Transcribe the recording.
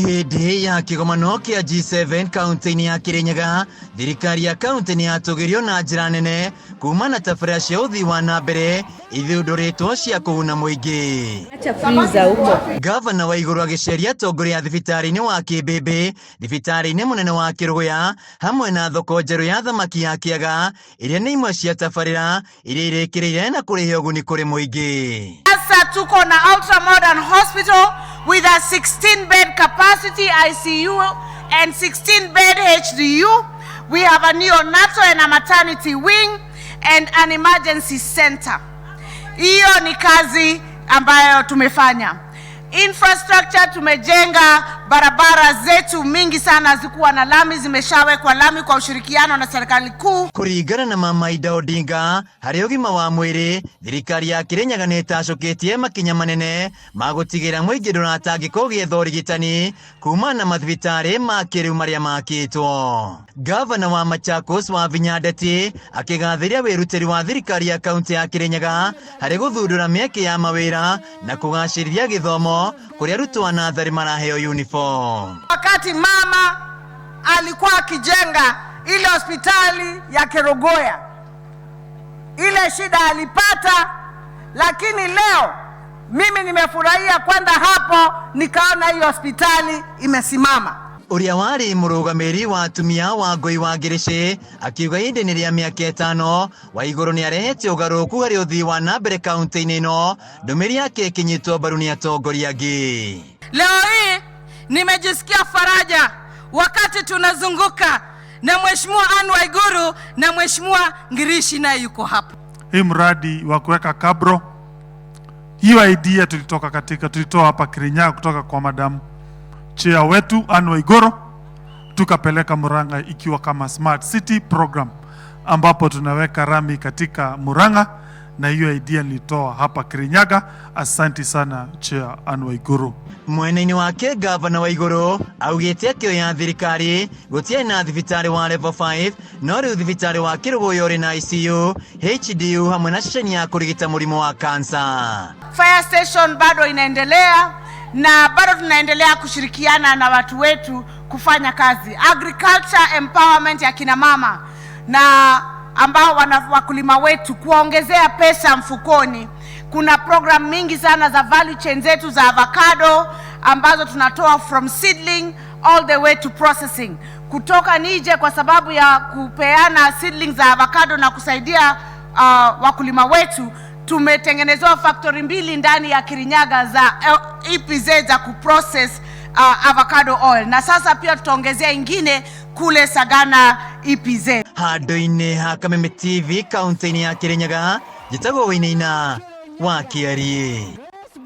Hĩndĩ ya kĩgomano kĩa G7 kaunti-inĩ ya Kirinyaga, thirikari ya kaunti nĩ yatũgĩrio na njĩra nene kuma na tabarĩra cia ũthii wa na mbere ithundũrĩtwo cia kũguna mũingĩ. Gavana wa Igũrũ agĩceria atongoria thibitarĩ-inĩ wa Kĩmbĩmbĩ, thibitarĩ-inĩ mũnene wa Kĩrũgũya hamwe na thoko njerũ ya thamaki ya Kĩaga, iria nĩ imwe cia tabarĩra iria irĩkĩrĩire na kũrehe ũguni kũrĩ mũingĩ. Sasa tuko na ultra modern hospital with a 16-bed capacity ICU and 16-bed HDU. We have a neonatal and a maternity wing and an emergency center. Hiyo ni kazi ambayo tumefanya. Infrastructure, tumejenga barabara zetu mingi sana zikuwa na lami, zimeshawekwa lami kwa ushirikiano na serikali kuu. Kũringana na Mama Ida Odinga, harĩ ũgima wa mwĩrĩ, thirikari ya Kirinyaga nĩ ĩtacũkĩtie makinya manene ma gũtigĩrĩra mũingĩ ndũratangĩka ũgĩetha ũrigitani kuma na mathibitarĩ ma kĩrĩu marĩa makĩtwo. Gavana wa Machakos Wavinya Ndeti akĩgathĩria wĩrutĩri wa thirikari ya kaunti ya Kirinyaga harĩ gũthundũra mĩeke ya mawĩra na kũgacĩrithia gĩthomo kũrĩa arutwo a natharĩ maraheo uniform. Wakati mama alikuwa akijenga ile hospitali ya Kerugoya, ile shida alipata, lakini leo mimi nimefurahia kwenda hapo nikaona hiyo hospitali imesimama. Ũrĩa warĩ mũrũgamĩrĩri wa atumia wa Ngũi wa Ngĩrĩcĩ akiuga ihinda-inĩ rĩa mĩaka 5 wa Igũrũ nĩ arehete ũgarũrũku harĩ ũthii wa na mbere kaunti-inĩ ĩno, ndũmĩrĩri yake ĩkinyĩtwo mbaru nĩ atongoria angĩ. Leo hii nimejisikia faraja wakati tunazunguka na Mheshimiwa Anne Waiguru na Mheshimiwa Ngirishi naye yuko hapa. Hii mradi wa kuweka kabro, hiyo idea tulitoa hapa Kirinyaga kutoka kwa Madam Chair wetu Anne Waiguru, tukapeleka Murang'a ikiwa kama Smart City program ambapo tunaweka rami katika Murang'a, na hiyo idea nilitoa hapa Kirinyaga. Asante sana Chair Anne Waiguru. Mwena-inĩ wake Gavana wa Igũrũ augĩte kĩo ya thirikari gũtiarĩ na thibitarĩ wa level 5, no rĩu thibitarĩ wa Kĩrũgũya ũrĩ na ICU, HDU hamwe na ceceni ya kũrigita mũrimũ wa kansa. Fire station bado inaendelea na bado tunaendelea kushirikiana na watu wetu kufanya kazi. Agriculture empowerment ya kina mama na ambao wakulima wetu kuongezea pesa mfukoni. Kuna program mingi sana za value chain zetu za avocado ambazo tunatoa from seedling all the way to processing. Kutoka nije kwa sababu ya kupeana seedlings za avocado na kusaidia wakulima wetu, tumetengenezewa factory 2 ndani ya Kirinyaga za EPZ za kuprocess avocado oil, na sasa pia tutaongezea ingine kule Sagana EPZ. Handũ-inĩ ha Kameme TV kaunti-inĩ ya Kirinyaga, njĩtagwo Wainaina wa Kiarie.